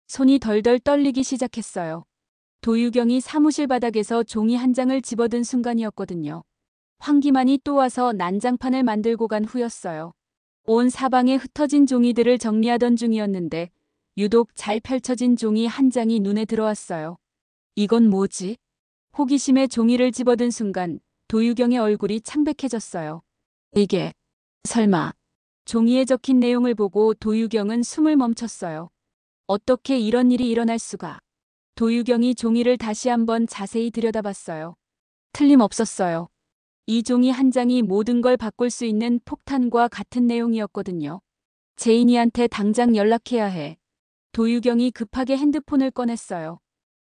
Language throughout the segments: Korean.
손이 덜덜 떨리기 시작했어요. 도유경이 사무실 바닥에서 종이 한 장을 집어든 순간이었거든요. 황기만이 또 와서 난장판을 만들고 간 후였어요. 온 사방에 흩어진 종이들을 정리하던 중이었는데 유독 잘 펼쳐진 종이 한 장이 눈에 들어왔어요. 이건 뭐지? 호기심에 종이를 집어든 순간 도유경의 얼굴이 창백해졌어요. 이게 설마. 종이에 적힌 내용을 보고 도유경은 숨을 멈췄어요. 어떻게 이런 일이 일어날 수가. 도유경이 종이를 다시 한번 자세히 들여다봤어요. 틀림없었어요. 이 종이 한 장이 모든 걸 바꿀 수 있는 폭탄과 같은 내용이었거든요. 제인이한테 당장 연락해야 해. 도유경이 급하게 핸드폰을 꺼냈어요.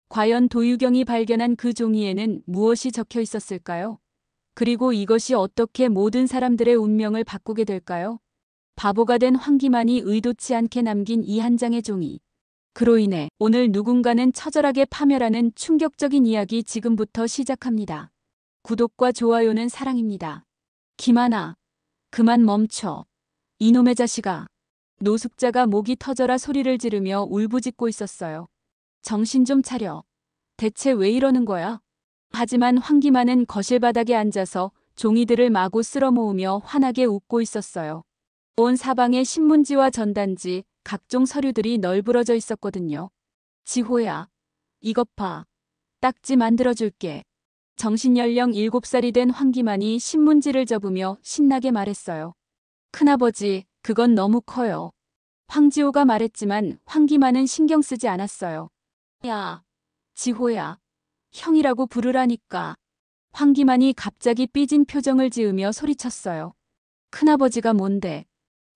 과연 도유경이 발견한 그 종이에는 무엇이 적혀 있었을까요? 그리고 이것이 어떻게 모든 사람들의 운명을 바꾸게 될까요? 바보가 된 황기만이 의도치 않게 남긴 이 한 장의 종이. 그로 인해 오늘 누군가는 처절하게 파멸하는 충격적인 이야기 지금부터 시작합니다. 구독과 좋아요는 사랑입니다. 김하나, 그만 멈춰. 이놈의 자식아. 노숙자가 목이 터져라 소리를 지르며 울부짖고 있었어요. 정신 좀 차려. 대체 왜 이러는 거야? 하지만 황기만은 거실 바닥에 앉아서 종이들을 마구 쓸어 모으며 환하게 웃고 있었어요. 온 사방에 신문지와 전단지, 각종 서류들이 널브러져 있었거든요. 지호야, 이것 봐. 딱지 만들어줄게. 정신연령 7살이 된 황기만이 신문지를 접으며 신나게 말했어요. 큰아버지, 그건 너무 커요. 황지호가 말했지만 황기만은 신경 쓰지 않았어요. 야, 지호야. 형이라고 부르라니까. 황기만이 갑자기 삐진 표정을 지으며 소리쳤어요. 큰아버지가 뭔데?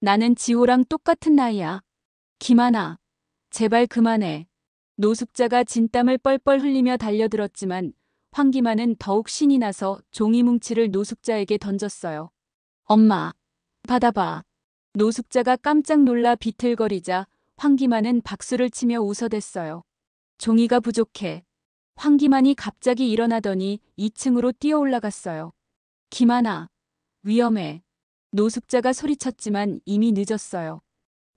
나는 지호랑 똑같은 나이야. 김하나, 제발 그만해. 노숙자가 진땀을 뻘뻘 흘리며 달려들었지만 황기만은 더욱 신이 나서 종이 뭉치를 노숙자에게 던졌어요. 엄마, 받아봐. 노숙자가 깜짝 놀라 비틀거리자 황기만은 박수를 치며 웃어댔어요. 종이가 부족해. 황기만이 갑자기 일어나더니 2층으로 뛰어 올라갔어요. 김하나, 위험해. 노숙자가 소리쳤지만 이미 늦었어요.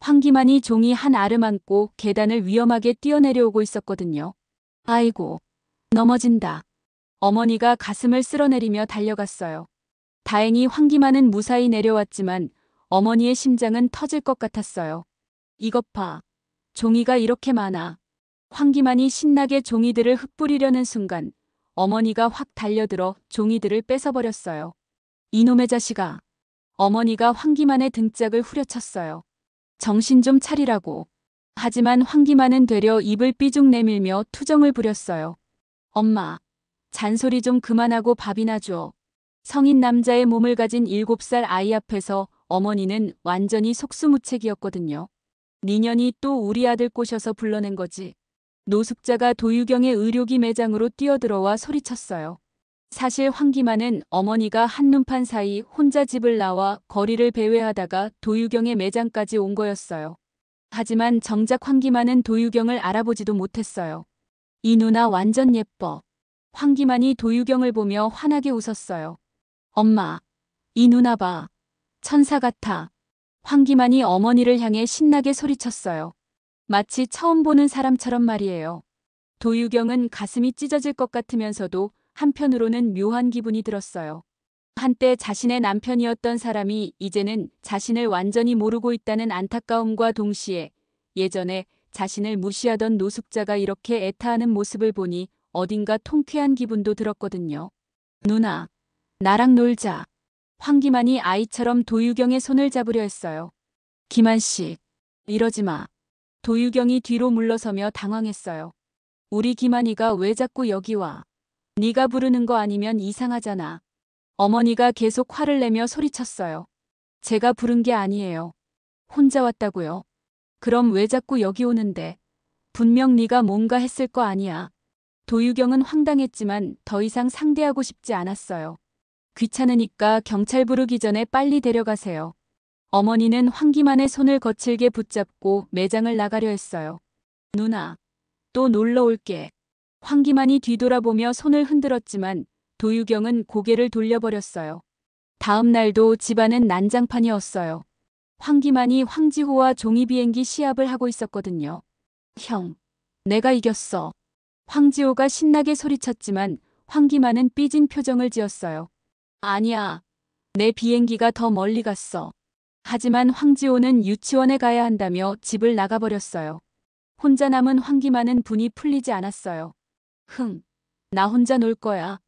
황기만이 종이 한 알을 안고 계단을 위험하게 뛰어내려오고 있었거든요. 아이고, 넘어진다. 어머니가 가슴을 쓸어내리며 달려갔어요. 다행히 황기만은 무사히 내려왔지만 어머니의 심장은 터질 것 같았어요. 이것 봐. 종이가 이렇게 많아. 황기만이 신나게 종이들을 흩뿌리려는 순간 어머니가 확 달려들어 종이들을 뺏어버렸어요. 이놈의 자식아. 어머니가 황기만의 등짝을 후려쳤어요. 정신 좀 차리라고. 하지만 황기만은 되려 입을 삐죽 내밀며 투정을 부렸어요. 엄마, 잔소리 좀 그만하고 밥이나 줘. 성인 남자의 몸을 가진 7살 아이 앞에서 어머니는 완전히 속수무책이었거든요. 니년이 또 우리 아들 꼬셔서 불러낸 거지. 노숙자가 도유경의 의료기 매장으로 뛰어들어와 소리쳤어요. 사실 황기만은 어머니가 한눈판 사이 혼자 집을 나와 거리를 배회하다가 도유경의 매장까지 온 거였어요. 하지만 정작 황기만은 도유경을 알아보지도 못했어요. 이 누나 완전 예뻐. 황기만이 도유경을 보며 환하게 웃었어요. 엄마, 이 누나 봐. 천사 같아. 황기만이 어머니를 향해 신나게 소리쳤어요. 마치 처음 보는 사람처럼 말이에요. 도유경은 가슴이 찢어질 것 같으면서도 한편으로는 묘한 기분이 들었어요. 한때 자신의 남편이었던 사람이 이제는 자신을 완전히 모르고 있다는 안타까움과 동시에 예전에 자신을 무시하던 노숙자가 이렇게 애타하는 모습을 보니 어딘가 통쾌한 기분도 들었거든요. 누나, 나랑 놀자. 황기만이 아이처럼 도유경의 손을 잡으려 했어요. 기만 씨, 이러지 마. 도유경이 뒤로 물러서며 당황했어요. 우리 기만이가 왜 자꾸 여기 와? 네가 부르는 거 아니면 이상하잖아. 어머니가 계속 화를 내며 소리쳤어요. 제가 부른 게 아니에요. 혼자 왔다고요. 그럼 왜 자꾸 여기 오는데? 분명 네가 뭔가 했을 거 아니야. 도유경은 황당했지만 더 이상 상대하고 싶지 않았어요. 귀찮으니까 경찰 부르기 전에 빨리 데려가세요. 어머니는 황기만의 손을 거칠게 붙잡고 매장을 나가려 했어요. 누나, 또 놀러 올게. 황기만이 뒤돌아보며 손을 흔들었지만 도유경은 고개를 돌려버렸어요. 다음 날도 집안은 난장판이었어요. 황기만이 황지호와 종이비행기 시합을 하고 있었거든요. 형, 내가 이겼어. 황지호가 신나게 소리쳤지만 황기만은 삐진 표정을 지었어요. 아니야. 내 비행기가 더 멀리 갔어. 하지만 황지호는 유치원에 가야 한다며 집을 나가버렸어요. 혼자 남은 황기만은 분이 풀리지 않았어요. 나 혼자 놀 거야.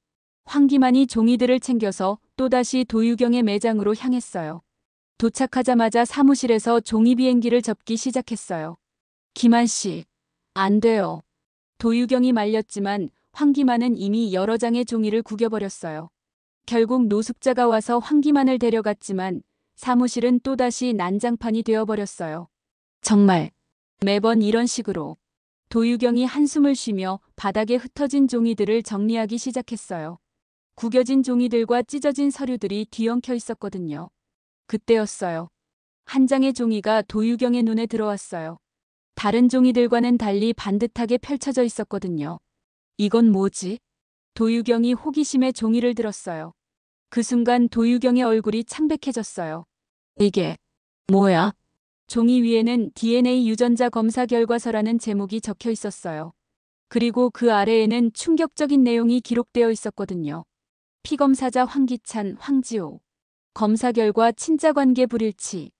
황기만이 종이들을 챙겨서 또다시 도유경의 매장으로 향했어요. 도착하자마자 사무실에서 종이 비행기를 접기 시작했어요. 기만 씨, 안 돼요. 도유경이 말렸지만 황기만은 이미 여러 장의 종이를 구겨버렸어요. 결국 노숙자가 와서 황기만을 데려갔지만 사무실은 또다시 난장판이 되어버렸어요. 정말 매번 이런 식으로. 도유경이 한숨을 쉬며 바닥에 흩어진 종이들을 정리하기 시작했어요. 구겨진 종이들과 찢어진 서류들이 뒤엉켜 있었거든요. 그때였어요. 한 장의 종이가 도유경의 눈에 들어왔어요. 다른 종이들과는 달리 반듯하게 펼쳐져 있었거든요. 이건 뭐지? 도유경이 호기심에 종이를 들었어요. 그 순간 도유경의 얼굴이 창백해졌어요. 이게 뭐야? 종이 위에는 DNA 유전자 검사 결과서라는 제목이 적혀 있었어요. 그리고 그 아래에는 충격적인 내용이 기록되어 있었거든요. 피검사자 황기찬, 황지호. 검사 결과 친자관계 불일치.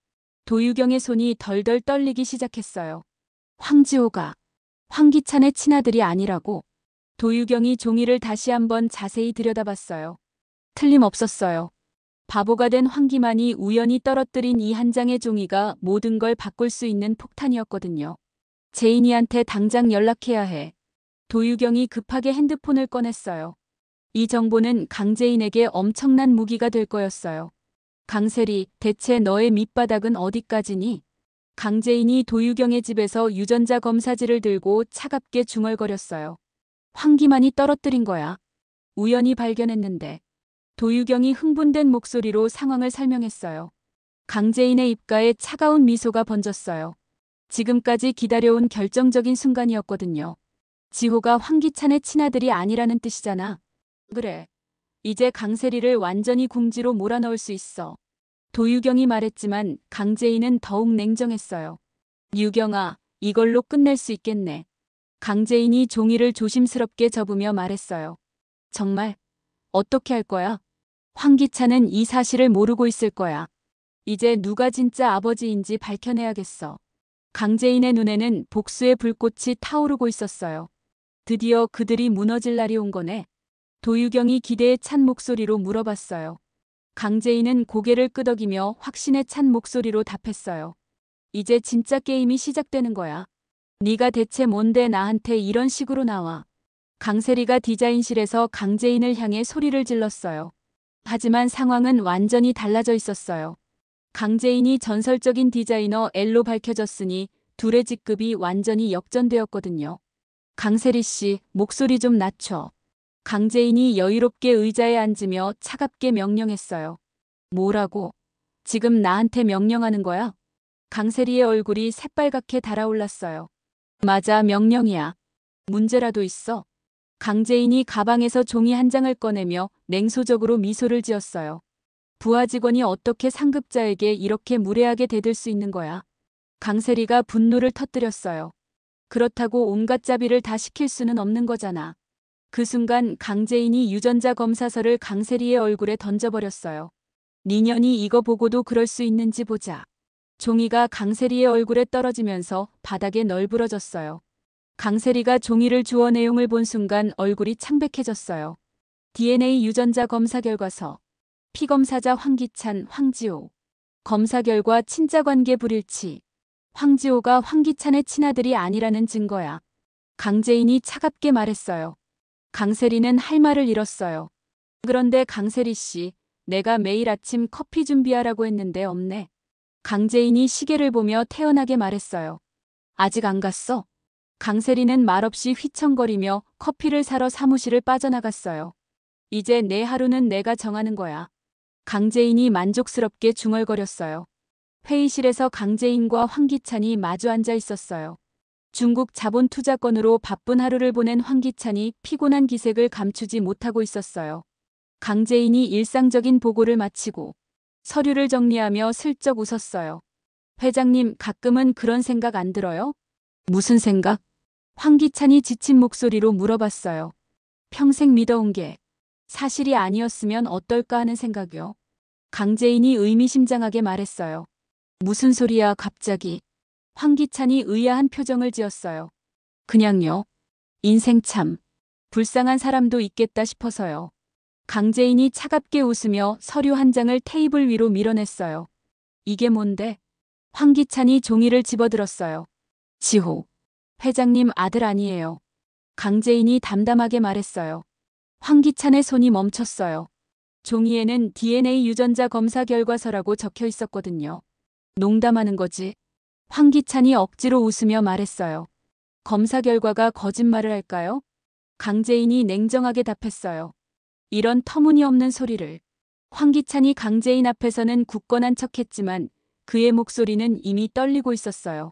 도유경의 손이 덜덜 떨리기 시작했어요. 황지호가 황기찬의 친아들이 아니라고. 도유경이 종이를 다시 한번 자세히 들여다봤어요. 틀림없었어요. 바보가 된 황기만이 우연히 떨어뜨린 이 한 장의 종이가 모든 걸 바꿀 수 있는 폭탄이었거든요. 제인이한테 당장 연락해야 해. 도유경이 급하게 핸드폰을 꺼냈어요. 이 정보는 강재인에게 엄청난 무기가 될 거였어요. 강세리, 대체 너의 밑바닥은 어디까지니? 강재인이 도유경의 집에서 유전자 검사지를 들고 차갑게 중얼거렸어요. 황기만이 떨어뜨린 거야. 우연히 발견했는데. 도유경이 흥분된 목소리로 상황을 설명했어요. 강재인의 입가에 차가운 미소가 번졌어요. 지금까지 기다려온 결정적인 순간이었거든요. 지호가 황기찬의 친아들이 아니라는 뜻이잖아. 그래. 이제 강세리를 완전히 궁지로 몰아넣을 수 있어. 도유경이 말했지만 강재인은 더욱 냉정했어요. 유경아, 이걸로 끝낼 수 있겠네. 강재인이 종이를 조심스럽게 접으며 말했어요. 정말? 어떻게 할 거야? 황기찬은 이 사실을 모르고 있을 거야. 이제 누가 진짜 아버지인지 밝혀내야겠어. 강재인의 눈에는 복수의 불꽃이 타오르고 있었어요. 드디어 그들이 무너질 날이 온 거네. 도유경이 기대에 찬 목소리로 물어봤어요. 강재인은 고개를 끄덕이며 확신에 찬 목소리로 답했어요. 이제 진짜 게임이 시작되는 거야. 네가 대체 뭔데 나한테 이런 식으로 나와. 강세리가 디자인실에서 강재인을 향해 소리를 질렀어요. 하지만 상황은 완전히 달라져 있었어요. 강재인이 전설적인 디자이너 L로 밝혀졌으니 둘의 직급이 완전히 역전되었거든요. 강세리 씨, 목소리 좀 낮춰. 강재인이 여유롭게 의자에 앉으며 차갑게 명령했어요. 뭐라고? 지금 나한테 명령하는 거야? 강세리의 얼굴이 새빨갛게 달아올랐어요. 맞아, 명령이야. 문제라도 있어? 강재인이 가방에서 종이 한 장을 꺼내며 냉소적으로 미소를 지었어요. 부하 직원이 어떻게 상급자에게 이렇게 무례하게 대들 수 있는 거야? 강세리가 분노를 터뜨렸어요. 그렇다고 온갖 자비를 다 시킬 수는 없는 거잖아. 그 순간 강재인이 유전자 검사서를 강세리의 얼굴에 던져버렸어요. 니년이 이거 보고도 그럴 수 있는지 보자. 종이가 강세리의 얼굴에 떨어지면서 바닥에 널브러졌어요. 강세리가 종이를 주워 내용을 본 순간 얼굴이 창백해졌어요. DNA 유전자 검사 결과서. 피검사자 황기찬, 황지호. 검사 결과 친자관계 불일치. 황지호가 황기찬의 친아들이 아니라는 증거야. 강재인이 차갑게 말했어요. 강세리는 할 말을 잃었어요. 그런데 강세리 씨, 내가 매일 아침 커피 준비하라고 했는데 없네. 강재인이 시계를 보며 태연하게 말했어요. 아직 안 갔어? 강세리는 말없이 휘청거리며 커피를 사러 사무실을 빠져나갔어요. 이제 내 하루는 내가 정하는 거야. 강재인이 만족스럽게 중얼거렸어요. 회의실에서 강재인과 황기찬이 마주 앉아 있었어요. 중국 자본 투자건으로 바쁜 하루를 보낸 황기찬이 피곤한 기색을 감추지 못하고 있었어요. 강재인이 일상적인 보고를 마치고 서류를 정리하며 슬쩍 웃었어요. 회장님, 가끔은 그런 생각 안 들어요? 무슨 생각? 황기찬이 지친 목소리로 물어봤어요. 평생 믿어온 게 사실이 아니었으면 어떨까 하는 생각이요. 강재인이 의미심장하게 말했어요. 무슨 소리야 갑자기. 황기찬이 의아한 표정을 지었어요. 그냥요. 인생 참 불쌍한 사람도 있겠다 싶어서요. 강재인이 차갑게 웃으며 서류 한 장을 테이블 위로 밀어냈어요. 이게 뭔데? 황기찬이 종이를 집어들었어요. 지호. 회장님 아들 아니에요. 강재인이 담담하게 말했어요. 황기찬의 손이 멈췄어요. 종이에는 DNA 유전자 검사 결과서라고 적혀 있었거든요. 농담하는 거지. 황기찬이 억지로 웃으며 말했어요. 검사 결과가 거짓말을 할까요? 강재인이 냉정하게 답했어요. 이런 터무니없는 소리를. 황기찬이 강재인 앞에서는 굳건한 척했지만 그의 목소리는 이미 떨리고 있었어요.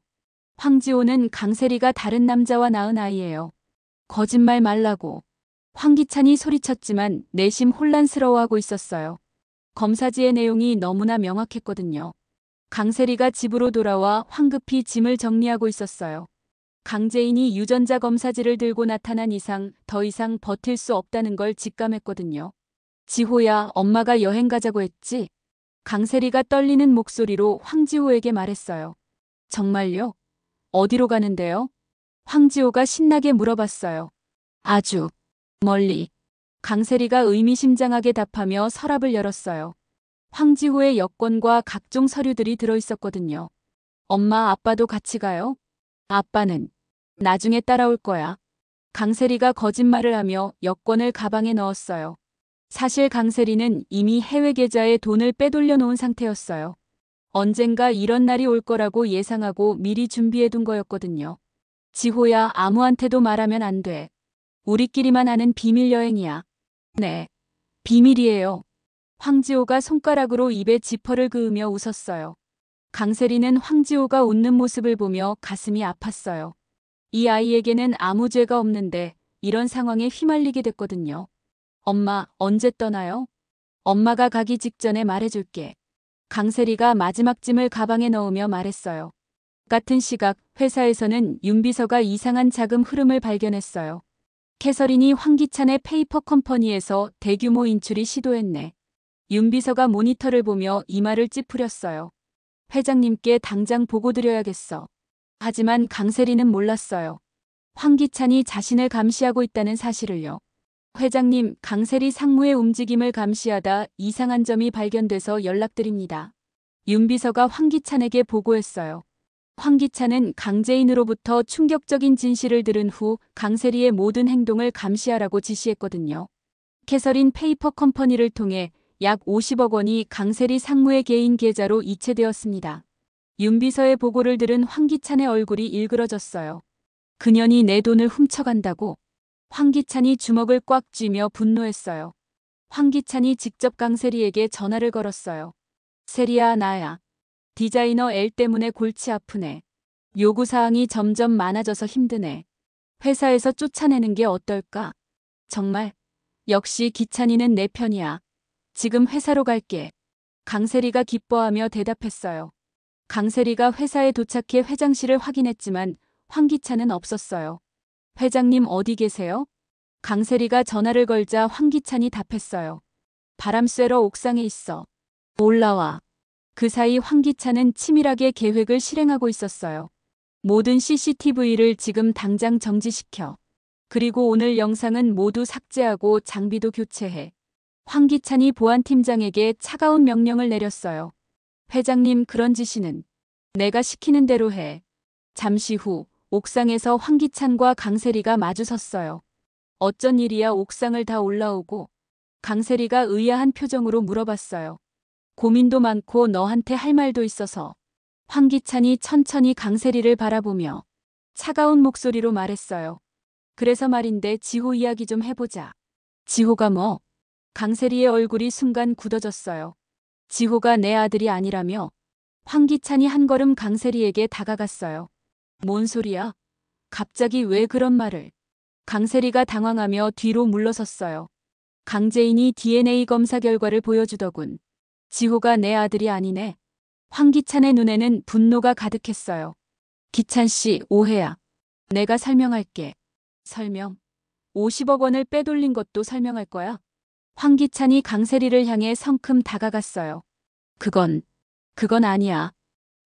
황지호는 강세리가 다른 남자와 낳은 아이예요. 거짓말 말라고. 황기찬이 소리쳤지만 내심 혼란스러워하고 있었어요. 검사지의 내용이 너무나 명확했거든요. 강세리가 집으로 돌아와 황급히 짐을 정리하고 있었어요. 강재인이 유전자 검사지를 들고 나타난 이상 더 이상 버틸 수 없다는 걸 직감했거든요. 지호야, 엄마가 여행 가자고 했지? 강세리가 떨리는 목소리로 황지호에게 말했어요. 정말요? 어디로 가는데요? 황지호가 신나게 물어봤어요. 아주 멀리. 강세리가 의미심장하게 답하며 서랍을 열었어요. 황지호의 여권과 각종 서류들이 들어있었거든요. 엄마, 아빠도 같이 가요? 아빠는 나중에 따라올 거야. 강세리가 거짓말을 하며 여권을 가방에 넣었어요. 사실 강세리는 이미 해외 계좌에 돈을 빼돌려 놓은 상태였어요. 언젠가 이런 날이 올 거라고 예상하고 미리 준비해둔 거였거든요. 지호야, 아무한테도 말하면 안 돼. 우리끼리만 아는 비밀 여행이야. 네, 비밀이에요. 황지호가 손가락으로 입에 지퍼를 그으며 웃었어요. 강세리는 황지호가 웃는 모습을 보며 가슴이 아팠어요. 이 아이에게는 아무 죄가 없는데 이런 상황에 휘말리게 됐거든요. 엄마, 언제 떠나요? 엄마가 가기 직전에 말해줄게. 강세리가 마지막 짐을 가방에 넣으며 말했어요. 같은 시각 회사에서는 윤비서가 이상한 자금 흐름을 발견했어요. 캐서린이 황기찬의 페이퍼 컴퍼니에서 대규모 인출이 시도했네. 윤비서가 모니터를 보며 이마를 찌푸렸어요. 회장님께 당장 보고드려야겠어. 하지만 강세리는 몰랐어요. 황기찬이 자신을 감시하고 있다는 사실을요. 회장님, 강세리 상무의 움직임을 감시하다 이상한 점이 발견돼서 연락드립니다. 윤비서가 황기찬에게 보고했어요. 황기찬은 강재인으로부터 충격적인 진실을 들은 후 강세리의 모든 행동을 감시하라고 지시했거든요. 캐서린 페이퍼 컴퍼니를 통해 약 50억 원이 강세리 상무의 개인 계좌로 이체되었습니다. 윤비서의 보고를 들은 황기찬의 얼굴이 일그러졌어요. 그년이 내 돈을 훔쳐간다고? 황기찬이 주먹을 꽉 쥐며 분노했어요. 황기찬이 직접 강세리에게 전화를 걸었어요. 세리야, 나야. 디자이너 L 때문에 골치 아프네. 요구사항이 점점 많아져서 힘드네. 회사에서 쫓아내는 게 어떨까? 정말? 역시 기찬이는 내 편이야. 지금 회사로 갈게. 강세리가 기뻐하며 대답했어요. 강세리가 회사에 도착해 회장실을 확인했지만 황기찬은 없었어요. 회장님 어디 계세요? 강세리가 전화를 걸자 황기찬이 답했어요. 바람 쐬러 옥상에 있어. 올라와. 그 사이 황기찬은 치밀하게 계획을 실행하고 있었어요. 모든 CCTV를 지금 당장 정지시켜. 그리고 오늘 영상은 모두 삭제하고 장비도 교체해. 황기찬이 보안팀장에게 차가운 명령을 내렸어요. 회장님, 그런 지시는 내가 시키는 대로 해. 잠시 후 옥상에서 황기찬과 강세리가 마주섰어요. 어쩐 일이야? 옥상을 다 올라오고. 강세리가 의아한 표정으로 물어봤어요. 고민도 많고 너한테 할 말도 있어서. 황기찬이 천천히 강세리를 바라보며 차가운 목소리로 말했어요. 그래서 말인데 지호 이야기 좀 해보자. 지호가 뭐? 강세리의 얼굴이 순간 굳어졌어요. 지호가 내 아들이 아니라며? 황기찬이 한 걸음 강세리에게 다가갔어요. 뭔 소리야? 갑자기 왜 그런 말을? 강세리가 당황하며 뒤로 물러섰어요. 강재인이 DNA 검사 결과를 보여주더군. 지호가 내 아들이 아니네. 황기찬의 눈에는 분노가 가득했어요. 기찬 씨, 오해야. 내가 설명할게. 설명. 50억 원을 빼돌린 것도 설명할 거야. 황기찬이 강세리를 향해 성큼 다가갔어요. 그건 아니야.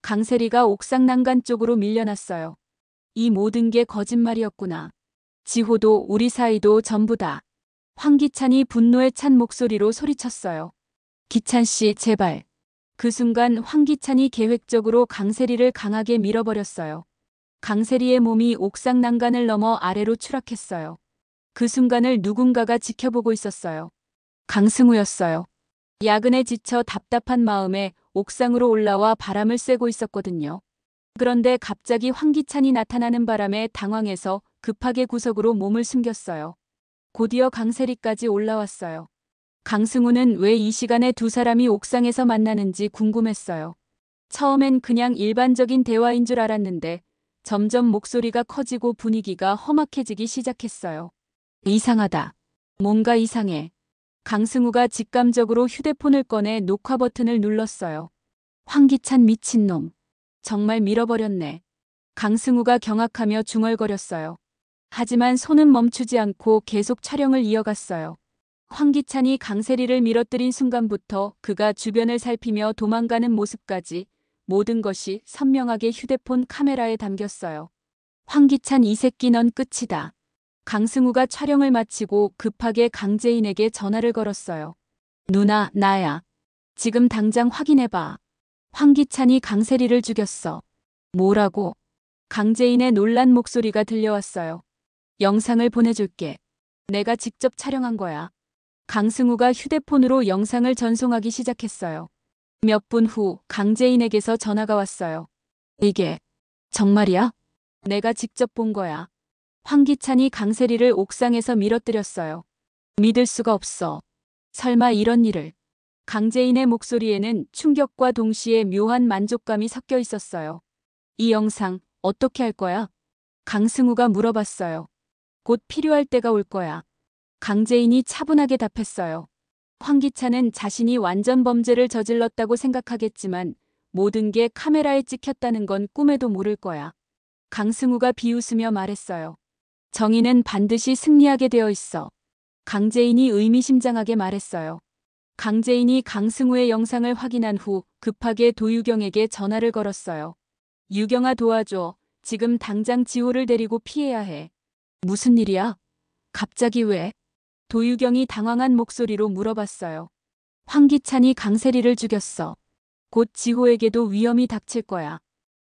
강세리가 옥상 난간 쪽으로 밀려났어요. 이 모든 게 거짓말이었구나. 지호도 우리 사이도 전부 다. 황기찬이 분노에 찬 목소리로 소리쳤어요. 기찬 씨, 제발. 그 순간 황기찬이 계획적으로 강세리를 강하게 밀어버렸어요. 강세리의 몸이 옥상 난간을 넘어 아래로 추락했어요. 그 순간을 누군가가 지켜보고 있었어요. 강승우였어요. 야근에 지쳐 답답한 마음에 옥상으로 올라와 바람을 쐬고 있었거든요. 그런데 갑자기 황기찬이 나타나는 바람에 당황해서 급하게 구석으로 몸을 숨겼어요. 곧이어 강세리까지 올라왔어요. 강승우는 왜 이 시간에 두 사람이 옥상에서 만나는지 궁금했어요. 처음엔 그냥 일반적인 대화인 줄 알았는데 점점 목소리가 커지고 분위기가 험악해지기 시작했어요. 이상하다. 뭔가 이상해. 강승우가 직감적으로 휴대폰을 꺼내 녹화 버튼을 눌렀어요. 황기찬 미친놈. 정말 밀어버렸네. 강승우가 경악하며 중얼거렸어요. 하지만 손은 멈추지 않고 계속 촬영을 이어갔어요. 황기찬이 강세리를 밀어뜨린 순간부터 그가 주변을 살피며 도망가는 모습까지 모든 것이 선명하게 휴대폰 카메라에 담겼어요. 황기찬 이 새끼 넌 끝이다. 강승우가 촬영을 마치고 급하게 강재인에게 전화를 걸었어요. 누나, 나야. 지금 당장 확인해봐. 황기찬이 강세리를 죽였어. 뭐라고? 강재인의 놀란 목소리가 들려왔어요. 영상을 보내줄게. 내가 직접 촬영한 거야. 강승우가 휴대폰으로 영상을 전송하기 시작했어요. 몇 분 후 강재인에게서 전화가 왔어요. 이게 정말이야? 내가 직접 본 거야. 황기찬이 강세리를 옥상에서 밀어뜨렸어요. 믿을 수가 없어. 설마 이런 일을. 강재인의 목소리에는 충격과 동시에 묘한 만족감이 섞여 있었어요. 이 영상 어떻게 할 거야? 강승우가 물어봤어요. 곧 필요할 때가 올 거야. 강재인이 차분하게 답했어요. 황기찬은 자신이 완전 범죄를 저질렀다고 생각하겠지만 모든 게 카메라에 찍혔다는 건 꿈에도 모를 거야. 강승우가 비웃으며 말했어요. 정의는 반드시 승리하게 되어 있어. 강재인이 의미심장하게 말했어요. 강재인이 강승우의 영상을 확인한 후 급하게 도유경에게 전화를 걸었어요. 유경아 도와줘. 지금 당장 지호를 데리고 피해야 해. 무슨 일이야? 갑자기 왜? 도유경이 당황한 목소리로 물어봤어요. 황기찬이 강세리를 죽였어. 곧 지호에게도 위험이 닥칠 거야.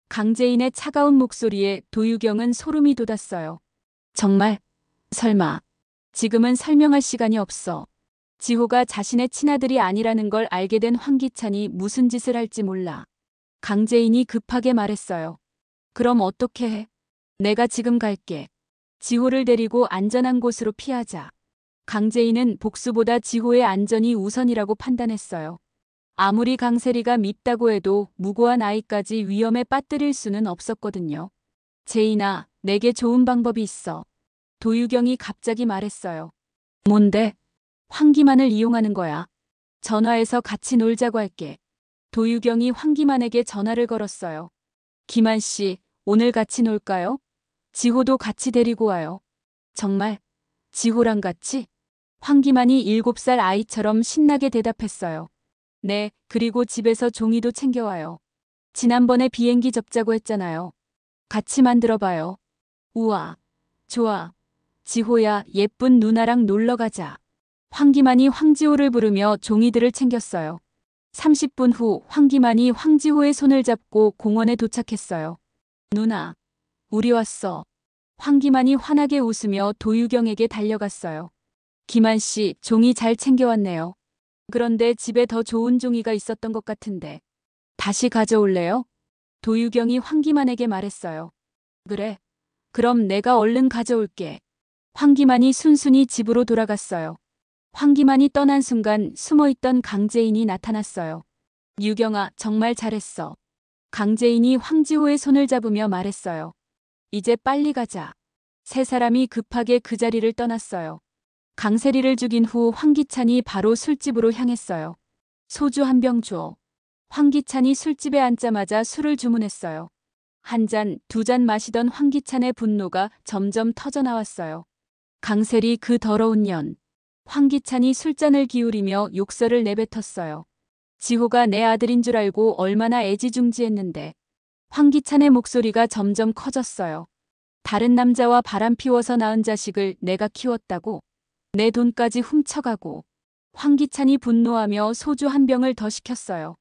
강재인의 차가운 목소리에 도유경은 소름이 돋았어요. 정말? 설마. 지금은 설명할 시간이 없어. 지호가 자신의 친아들이 아니라는 걸 알게 된 황기찬이 무슨 짓을 할지 몰라. 강재인이 급하게 말했어요. 그럼 어떻게 해? 내가 지금 갈게. 지호를 데리고 안전한 곳으로 피하자. 강재인은 복수보다 지호의 안전이 우선이라고 판단했어요. 아무리 강세리가 밉다고 해도 무고한 아이까지 위험에 빠뜨릴 수는 없었거든요. 재인아, 내게 좋은 방법이 있어. 도유경이 갑자기 말했어요. 뭔데? 황기만을 이용하는 거야. 전화해서 같이 놀자고 할게. 도유경이 황기만에게 전화를 걸었어요. 기만 씨, 오늘 같이 놀까요? 지호도 같이 데리고 와요. 정말? 지호랑 같이? 황기만이 7살 아이처럼 신나게 대답했어요. 네, 그리고 집에서 종이도 챙겨와요. 지난번에 비행기 접자고 했잖아요. 같이 만들어봐요. 우와, 좋아. 지호야, 예쁜 누나랑 놀러 가자. 황기만이 황지호를 부르며 종이들을 챙겼어요. 30분 후 황기만이 황지호의 손을 잡고 공원에 도착했어요. 누나, 우리 왔어. 황기만이 환하게 웃으며 도유경에게 달려갔어요. 기만 씨, 종이 잘 챙겨왔네요. 그런데 집에 더 좋은 종이가 있었던 것 같은데. 다시 가져올래요? 도유경이 황기만에게 말했어요. 그래. 그럼 내가 얼른 가져올게. 황기만이 순순히 집으로 돌아갔어요. 황기만이 떠난 순간 숨어있던 강재인이 나타났어요. 유경아, 정말 잘했어. 강재인이 황지호의 손을 잡으며 말했어요. 이제 빨리 가자. 세 사람이 급하게 그 자리를 떠났어요. 강세리를 죽인 후 황기찬이 바로 술집으로 향했어요. 소주 한 병 줘. 황기찬이 술집에 앉자마자 술을 주문했어요. 한 잔, 두 잔 마시던 황기찬의 분노가 점점 터져나왔어요. 강셀이 그 더러운 년. 황기찬이 술잔을 기울이며 욕설을 내뱉었어요. 지호가 내 아들인 줄 알고 얼마나 애지중지했는데. 황기찬의 목소리가 점점 커졌어요. 다른 남자와 바람 피워서 낳은 자식을 내가 키웠다고. 내 돈까지 훔쳐가고. 황기찬이 분노하며 소주 한 병을 더 시켰어요.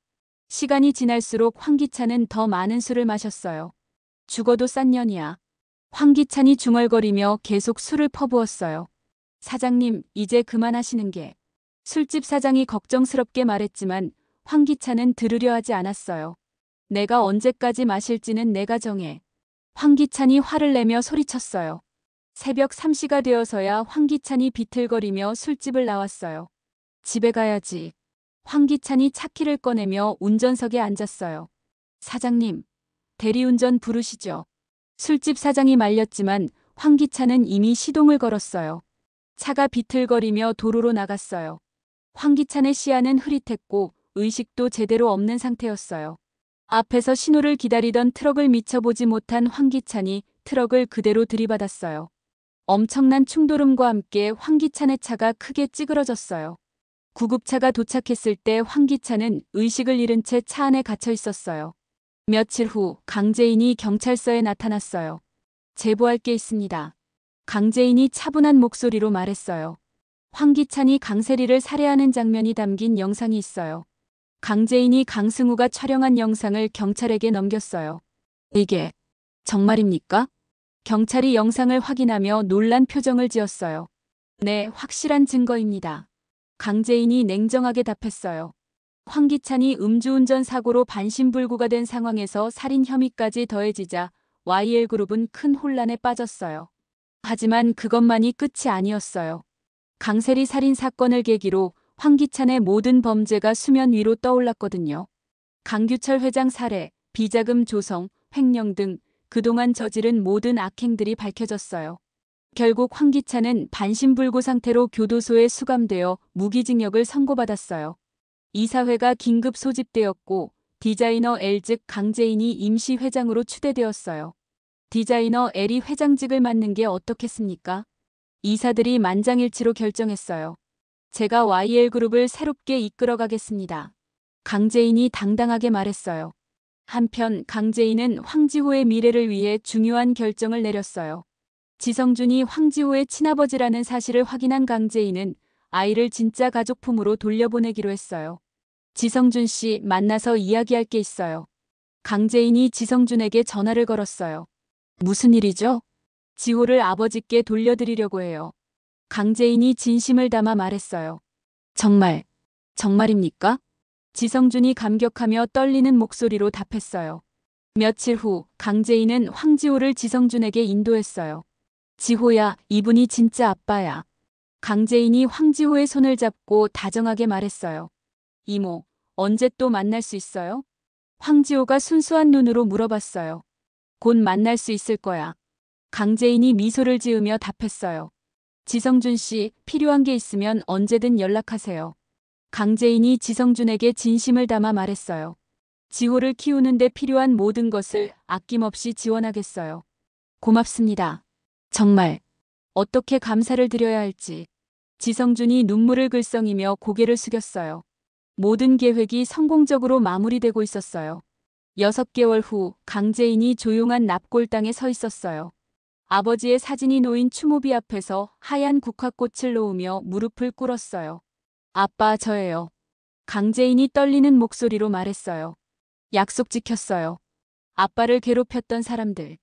시간이 지날수록 황기찬은 더 많은 술을 마셨어요. 죽어도 싼 년이야. 황기찬이 중얼거리며 계속 술을 퍼부었어요. 사장님, 이제 그만하시는 게. 술집 사장이 걱정스럽게 말했지만 황기찬은 들으려 하지 않았어요. 내가 언제까지 마실지는 내가 정해. 황기찬이 화를 내며 소리쳤어요. 새벽 3시가 되어서야 황기찬이 비틀거리며 술집을 나왔어요. 집에 가야지. 황기찬이 차키를 꺼내며 운전석에 앉았어요. 사장님, 대리운전 부르시죠. 술집 사장이 말렸지만 황기찬은 이미 시동을 걸었어요. 차가 비틀거리며 도로로 나갔어요. 황기찬의 시야는 흐릿했고 의식도 제대로 없는 상태였어요. 앞에서 신호를 기다리던 트럭을 미쳐보지 못한 황기찬이 트럭을 그대로 들이받았어요. 엄청난 충돌음과 함께 황기찬의 차가 크게 찌그러졌어요. 구급차가 도착했을 때 황기찬은 의식을 잃은 채 차 안에 갇혀 있었어요. 며칠 후 강재인이 경찰서에 나타났어요. 제보할 게 있습니다. 강재인이 차분한 목소리로 말했어요. 황기찬이 강세리를 살해하는 장면이 담긴 영상이 있어요. 강재인이 강승우가 촬영한 영상을 경찰에게 넘겼어요. 이게 정말입니까? 경찰이 영상을 확인하며 놀란 표정을 지었어요. 네, 확실한 증거입니다. 강재인이 냉정하게 답했어요. 황기찬이 음주운전 사고로 반신불구가 된 상황에서 살인 혐의까지 더해지자 YL그룹은 큰 혼란에 빠졌어요. 하지만 그것만이 끝이 아니었어요. 강세리 살인 사건을 계기로 황기찬의 모든 범죄가 수면 위로 떠올랐거든요. 강규철 회장 살해, 비자금 조성, 횡령 등 그동안 저지른 모든 악행들이 밝혀졌어요. 결국 황기찬은 반신불구 상태로 교도소에 수감되어 무기징역을 선고받았어요. 이사회가 긴급 소집되었고 디자이너 L 즉 강재인이 임시 회장으로 추대되었어요. 디자이너 L이 회장직을 맡는 게 어떻겠습니까? 이사들이 만장일치로 결정했어요. 제가 YL그룹을 새롭게 이끌어가겠습니다. 강재인이 당당하게 말했어요. 한편 강재인은 황지호의 미래를 위해 중요한 결정을 내렸어요. 지성준이 황지호의 친아버지라는 사실을 확인한 강재인은 아이를 진짜 가족품으로 돌려보내기로 했어요. 지성준 씨 만나서 이야기할 게 있어요. 강재인이 지성준에게 전화를 걸었어요. 무슨 일이죠? 지호를 아버지께 돌려드리려고 해요. 강재인이 진심을 담아 말했어요. 정말입니까? 지성준이 감격하며 떨리는 목소리로 답했어요. 며칠 후 강재인은 황지호를 지성준에게 인도했어요. 지호야, 이분이 진짜 아빠야. 강재인이 황지호의 손을 잡고 다정하게 말했어요. 이모, 언제 또 만날 수 있어요? 황지호가 순수한 눈으로 물어봤어요. 곧 만날 수 있을 거야. 강재인이 미소를 지으며 답했어요. 지성준 씨, 필요한 게 있으면 언제든 연락하세요. 강재인이 지성준에게 진심을 담아 말했어요. 지호를 키우는데 필요한 모든 것을 아낌없이 지원하겠어요. 고맙습니다. 정말. 어떻게 감사를 드려야 할지. 지성준이 눈물을 글썽이며 고개를 숙였어요. 모든 계획이 성공적으로 마무리되고 있었어요. 6개월 후 강재인이 조용한 납골당에 서 있었어요. 아버지의 사진이 놓인 추모비 앞에서 하얀 국화꽃을 놓으며 무릎을 꿇었어요. 아빠, 저예요. 강재인이 떨리는 목소리로 말했어요. 약속 지켰어요. 아빠를 괴롭혔던 사람들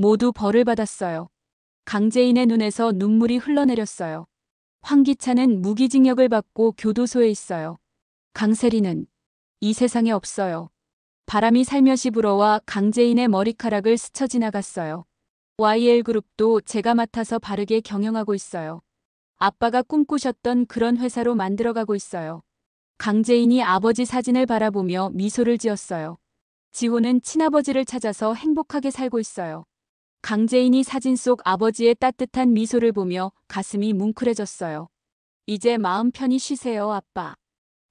모두 벌을 받았어요. 강재인의 눈에서 눈물이 흘러내렸어요. 황기찬은 무기징역을 받고 교도소에 있어요. 강세리는 이 세상에 없어요. 바람이 살며시 불어와 강재인의 머리카락을 스쳐 지나갔어요. YL그룹도 제가 맡아서 바르게 경영하고 있어요. 아빠가 꿈꾸셨던 그런 회사로 만들어가고 있어요. 강재인이 아버지 사진을 바라보며 미소를 지었어요. 지호는 친아버지를 찾아서 행복하게 살고 있어요. 강재인이 사진 속 아버지의 따뜻한 미소를 보며 가슴이 뭉클해졌어요. 이제 마음 편히 쉬세요, 아빠.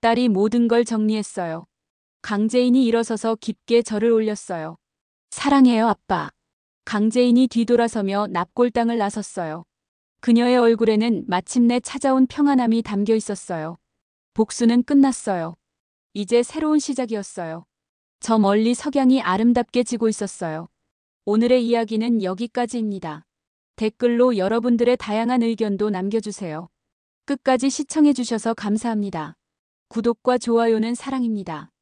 딸이 모든 걸 정리했어요. 강재인이 일어서서 깊게 절을 올렸어요. 사랑해요, 아빠. 강재인이 뒤돌아서며 납골당을 나섰어요. 그녀의 얼굴에는 마침내 찾아온 평안함이 담겨 있었어요. 복수는 끝났어요. 이제 새로운 시작이었어요. 저 멀리 석양이 아름답게 지고 있었어요. 오늘의 이야기는 여기까지입니다. 댓글로 여러분들의 다양한 의견도 남겨주세요. 끝까지 시청해주셔서 감사합니다. 구독과 좋아요는 사랑입니다.